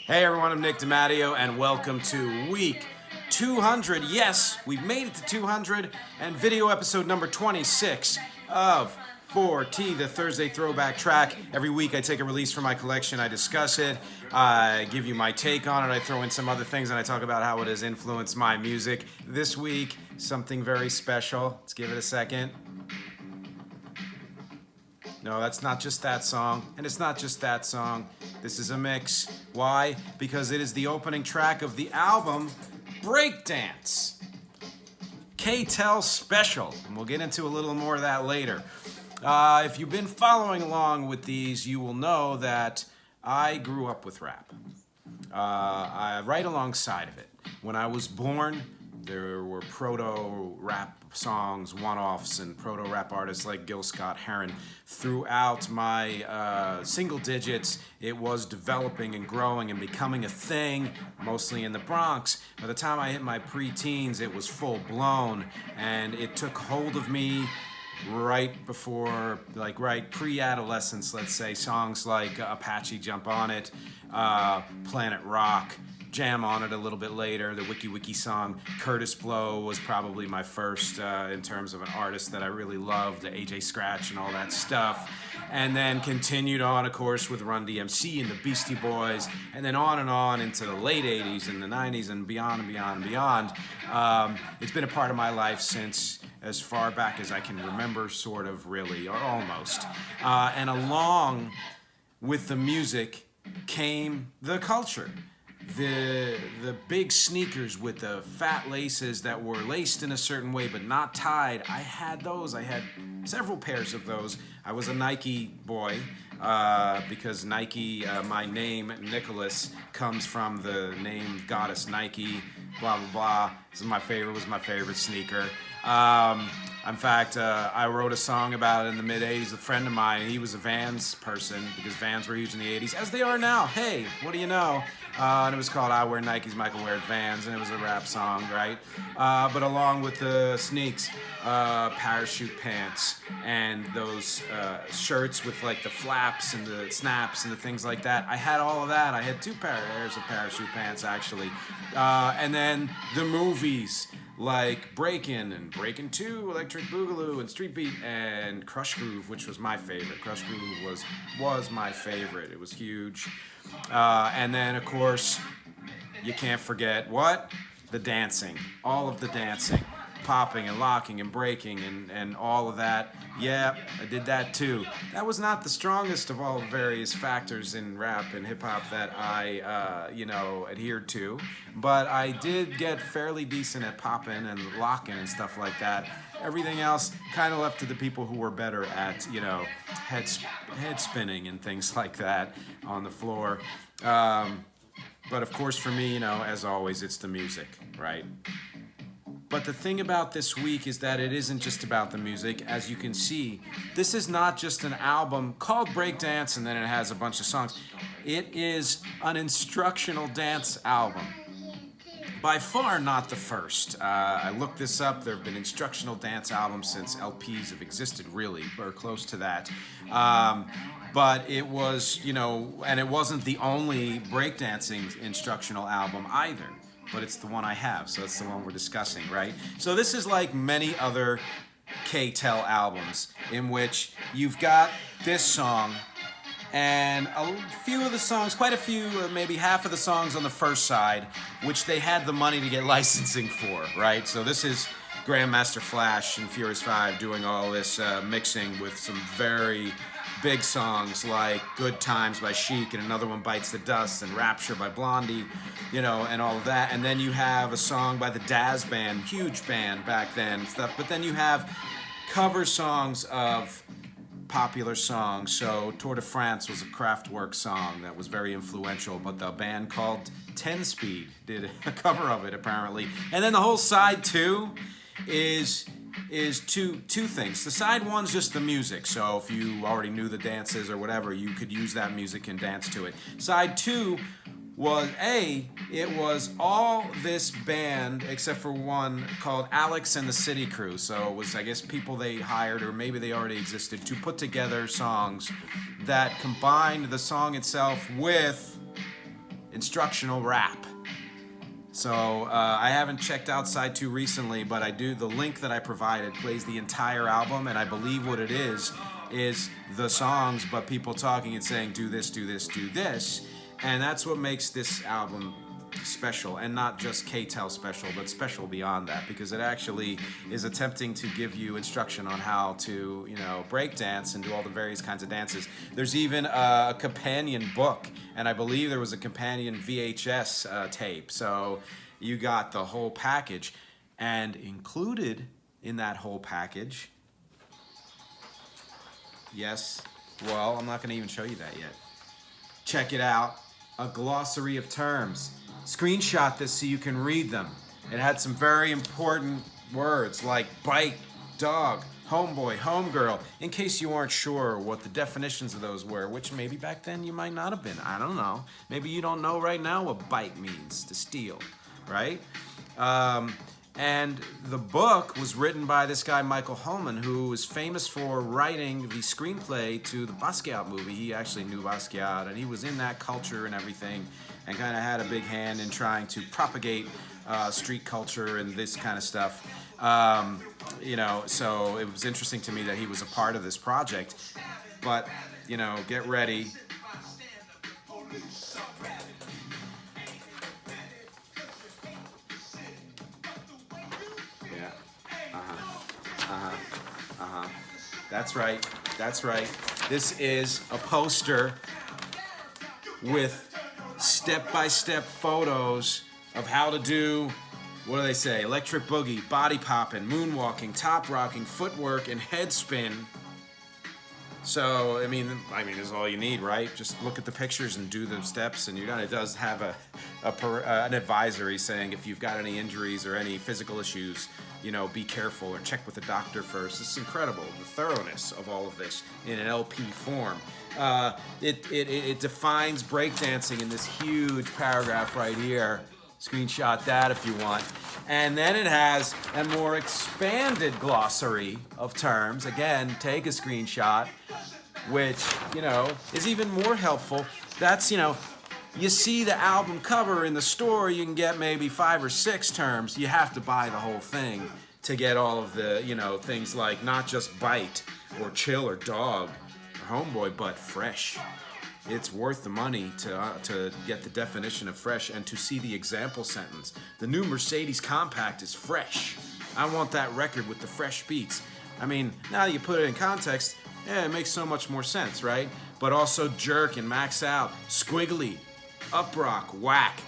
Hey everyone, I'm Nick DiMatteo, and welcome to week 200. Yes, we've made it to 200, and video episode number 26 of 4T, the Thursday throwback track. Every week I take a release from my collection, I discuss it, I give you my take on it, I throw in some other things, and I talk about how it has influenced my music. This week, something very special. Let's give it a second. No, that's not just that song, and it's not just that song. This is a mix. Why? Because it is the opening track of the album Breakdance. K-Tel Special, and we'll get into a little more of that later. If you've been following along with these, you will know that I grew up with rap. Right alongside of it. When I was born, there were proto-rap songs, one-offs, and proto-rap artists like Gil Scott-Heron. Throughout my single digits, it was developing and growing and becoming a thing, mostly in the Bronx. By the time I hit my pre-teens, it was full-blown, and it took hold of me right before, right pre-adolescence, let's say. Songs like Apache, Jump On It, Planet Rock, Jam On It a little bit later, the Wiki Wiki song. Kurtis Blow was probably my first in terms of an artist that I really loved, the AJ Scratch and all that stuff. And then continued on, of course, with Run-D.M.C and the Beastie Boys, and then on into the late 80s and the 90s and beyond and beyond and beyond. It's been a part of my life since as far back as I can remember, sort of, really, or almost. And along with the music came the culture. The big sneakers with the fat laces that were laced in a certain way but not tied. I had those. I had several pairs of those. I was a Nike boy because Nike, my name, Nicholas, comes from the name goddess Nike, blah, blah, blah. This is was my favorite sneaker. In fact, I wrote a song about it in the mid-'80s. A friend of mine, he was a Vans person because Vans were huge in the 80s, as they are now. Hey, what do you know? And it was called I Wear Nikes, Michael Wears Vans, and it was a rap song, right? But along with the sneaks, parachute pants and those shirts with like the flaps and the snaps and the things like that. I had all of that. I had two pairs of parachute pants, actually. And then the movies, like Breakin' and Breakin' 2, Electric Boogaloo, and Street Beat, and Crush Groove, which was my favorite. Crush Groove was my favorite. It was huge. And then, of course, you can't forget what? The dancing. All of the dancing. Popping and locking and breaking and all of that. Yeah, I did that too. That was not the strongest of all the various factors in rap and hip-hop that I, adhered to. But I did get fairly decent at popping and locking and stuff like that. Everything else kind of left to the people who were better at, head spinning and things like that on the floor. But of course for me, as always, it's the music, right? But the thing about this week is that it isn't just about the music. As you can see, this is not just an album called Breakdance and then it has a bunch of songs. It is an instructional dance album. By far not the first. I looked this up. There have been instructional dance albums since LPs have existed, really, or close to that. But it was, and it wasn't the only breakdancing instructional album either. But it's the one I have, so it's the one we're discussing, right? So this is like many other K-Tel albums in which you've got this song and a few of the songs, quite a few, maybe half of the songs on the first side, which they had the money to get licensing for, right? So this is Grandmaster Flash and Furious 5 doing all this mixing with some very big songs like Good Times by Chic and another one Bites the Dust and Rapture by Blondie, and all of that. And then you have a song by the Daz Band, huge band back then and stuff. But then you have cover songs of popular songs. So Tour de France was a Kraftwerk song that was very influential, but the band called 10 Speed did a cover of it apparently. And then the whole side two is two things. The side one's just the music, so if you already knew the dances or whatever, you could use that music and dance to it. Side two was it was all this band except for one called Alex and the City Crew. So it was, I guess, people they hired or maybe they already existed to put together songs that combined the song itself with instructional rap. So I haven't checked out side 2 recently, but I do. The link that I provided plays the entire album, and I believe what it is the songs, but people talking and saying, do this, do this, do this. And that's what makes this album special, and not just K-Tel special, but special beyond that, because it actually is attempting to give you instruction on how to, break dance and do all the various kinds of dances. There's even a companion book, and I believe there was a companion VHS tape. So you got the whole package, and included in that whole package, yes, well, I'm not going to even show you that yet. Check it out, a glossary of terms. Screenshot this so you can read them. It had some very important words like bite, dog, homeboy, homegirl, in case you weren't sure what the definitions of those were, which maybe back then you might not have been. I don't know. Maybe you don't know right now what bite means, to steal, right? And the book was written by this guy, Michael Holman, who is famous for writing the screenplay to the Basquiat movie. He actually knew Basquiat, and he was in that culture and everything, and kind of had a big hand in trying to propagate street culture and this kind of stuff. So it was interesting to me that he was a part of this project. But, get ready. That's right. This is a poster with step-by-step photos of how to do, what do they say, electric boogie, body popping, moonwalking, top rocking, footwork, and head spin. So, I mean, this is all you need, right? Just look at the pictures and do the steps, and you're done. It does have an advisory saying if you've got any injuries or any physical issues, be careful or check with the doctor first. It's incredible, the thoroughness of all of this in an LP form. It defines breakdancing in this huge paragraph right here. Screenshot that if you want. And then it has a more expanded glossary of terms. Again, take a screenshot, which, is even more helpful. That's, you see the album cover in the store, you can get maybe 5 or 6 terms. You have to buy the whole thing to get all of the, things like not just bite or chill or dog or homeboy, but fresh. It's worth the money to get the definition of fresh and to see the example sentence. The new Mercedes Compact is fresh. I want that record with the fresh beats. I mean, now that you put it in context, it makes so much more sense, right? But also jerk and max out, squiggly, uprock, whack,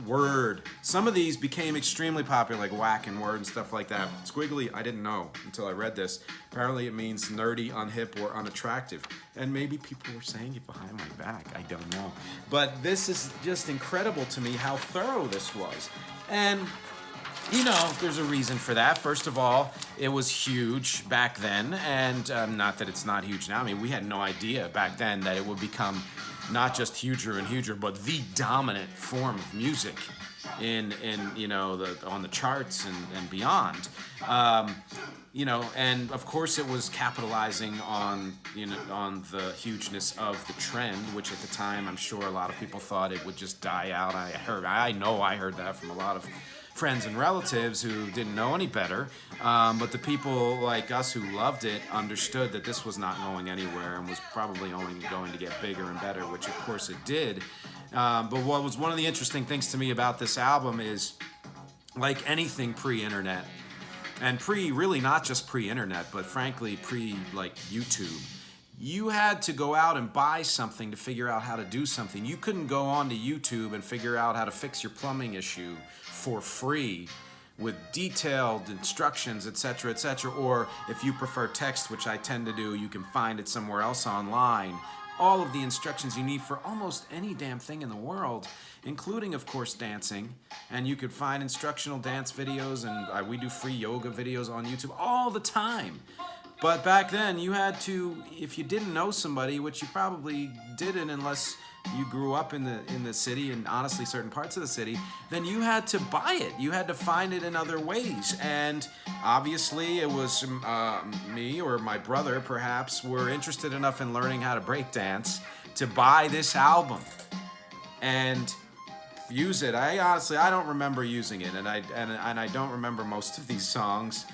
word. Some of these became extremely popular, like whack and word and stuff like that. Squiggly, I didn't know until I read this. Apparently it means nerdy, unhip, or unattractive. And maybe people were saying it behind my back. I don't know. But this is just incredible to me how thorough this was. And, there's a reason for that. First of all, it was huge back then. And not that it's not huge now. I mean, we had no idea back then that it would become not just huger and huger, but the dominant form of music in on the charts and beyond. And of course it was capitalizing on the hugeness of the trend, which at the time I'm sure a lot of people thought it would just die out. I heard that from a lot of friends and relatives who didn't know any better, but the people like us who loved it understood that this was not going anywhere and was probably only going to get bigger and better, which of course it did. But what was one of the interesting things to me about this album is, like anything pre-internet, and really not just pre-internet, but frankly YouTube, you had to go out and buy something to figure out how to do something. You couldn't go onto YouTube and figure out how to fix your plumbing issue for free with detailed instructions, etc., etc. Or if you prefer text, which I tend to do, you can find it somewhere else online. All of the instructions you need for almost any damn thing in the world, including, of course, dancing. And you could find instructional dance videos, and we do free yoga videos on YouTube all the time. But back then, you had to, if you didn't know somebody, which you probably didn't unless you grew up in the city, and honestly certain parts of the city, then you had to buy it. You had to find it in other ways. And obviously it was me or my brother perhaps were interested enough in learning how to break dance to buy this album. and use it. I honestly, I don't remember using it, and I don't remember most of these songs,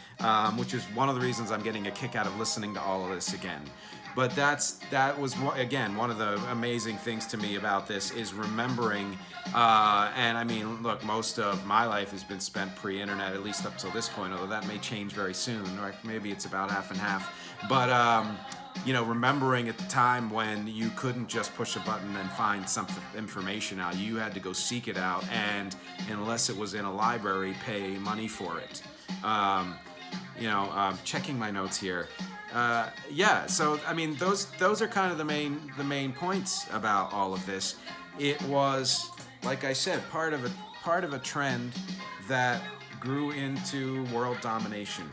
which is one of the reasons I'm getting a kick out of listening to all of this again. But that was again one of the amazing things to me about this is remembering. And I mean, look, most of my life has been spent pre-internet, at least up till this point. Although that may change very soon, or maybe it's about half and half. But you know, remembering at the time when you couldn't just push a button and find some information out, you had to go seek it out, and unless it was in a library, pay money for it. You know, checking my notes here. Yeah, so I mean, those are kind of the main points about all of this. It was, like I said, part of a trend that grew into world domination,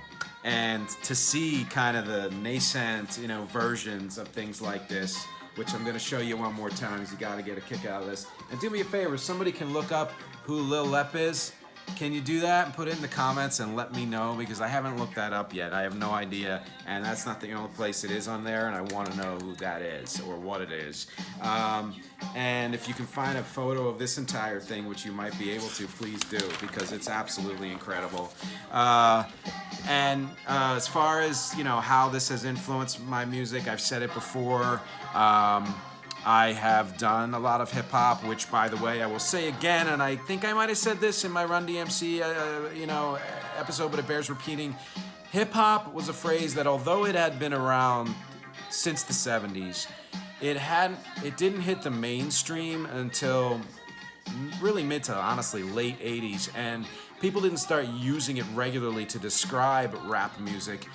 and to see kind of the nascent, you know, versions of things like this, which I'm going to show you one more time, because you got to get a kick out of this. And do me a favor, somebody can look up who Lil Lep is. Can you do that and put it in the comments and let me know, because I haven't looked that up yet. I have no idea, and that's not the only place it is on there, and I want to know who that is or what it is. And if you can find a photo of this entire thing, which you might be able to, please do, because it's absolutely incredible. And as far as, you know, how this has influenced my music, I've said it before. I have done a lot of hip-hop, which, by the way, I will say again, and I think I might have said this in my Run-D.M.C. You know, episode, but it bears repeating. Hip-hop was a phrase that, although it had been around since the 70s, it didn't hit the mainstream until really mid to, honestly, late 80s, and people didn't start using it regularly to describe rap music.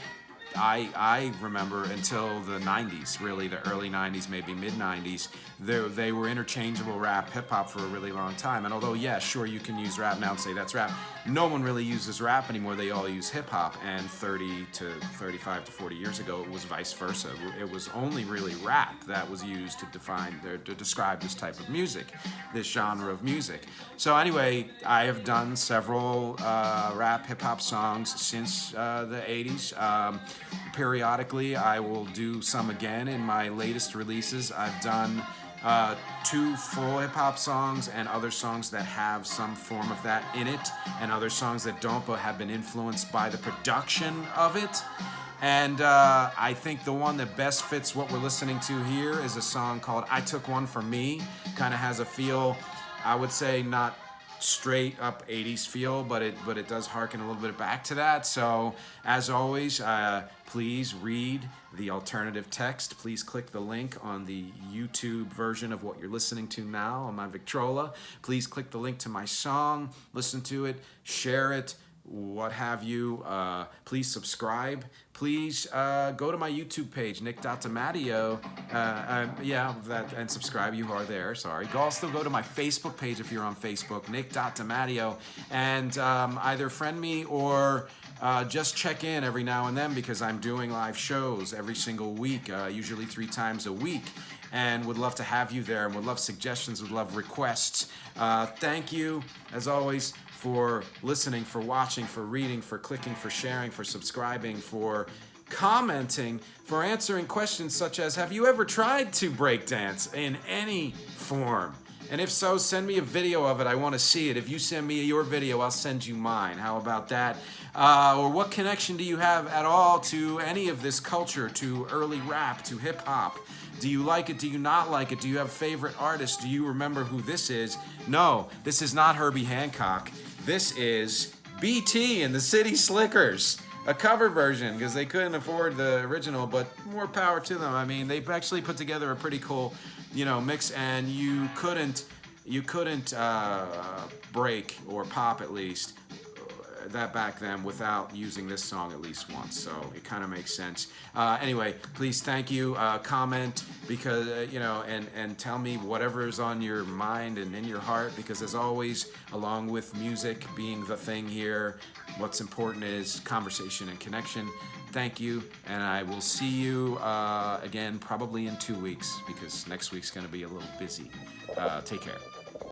I remember until the 90s, really the early 90s, maybe mid 90s, they were interchangeable rap, hip hop for a really long time. And although, yeah, sure, you can use rap now and say that's rap, no one really uses rap anymore. They all use hip hop. And 30 to 35 to 40 years ago, it was vice versa. It was only really rap that was used to describe this type of music, this genre of music. So anyway, I have done several rap hip hop songs since the 80s. Periodically, I will do some again in my latest releases. I've done 2 full hip-hop songs and other songs that have some form of that in it, and other songs that don't but have been influenced by the production of it. And I think the one that best fits what we're listening to here is a song called I Took One For Me. Kind of has a feel, I would say, not straight up 80s feel, but it does harken a little bit back to that. So as always, please read the alternative text. Please click the link on the YouTube version of what you're listening to now on my Victrola. Please click the link to my song, listen to it, share it, what have you. Please subscribe. Please go to my YouTube page, Nick.DiMatteo. And subscribe. You are there. Sorry. Also go to my Facebook page if you're on Facebook, Nick.DiMatteo, and either friend me or just check in every now and then, because I'm doing live shows every single week, usually 3 times a week. And would love to have you there, and would love suggestions, would love requests. Thank you, as always, for listening, for watching, for reading, for clicking, for sharing, for subscribing, for commenting, for answering questions such as, have you ever tried to breakdance in any form? And if so, send me a video of it. I want to see it. If you send me your video, I'll send you mine. How about that? Or what connection do you have at all to any of this culture, to early rap, to hip-hop? Do you like it? Do you not like it? Do you have favorite artists? Do you remember who this is? No, this is not Herbie Hancock. This is BT and the City Slickers. A cover version, because they couldn't afford the original, but more power to them. I mean, they've actually put together a pretty cool, mix, and you couldn't break, or pop at least, that back then without using this song at least once, so it kind of makes sense. Anyway, please, thank you. Comment, because and tell me whatever is on your mind and in your heart, because as always, along with music being the thing here, what's important is conversation and connection. Thank you, and I will see you again probably in 2 weeks, because next week's going to be a little busy. Take care.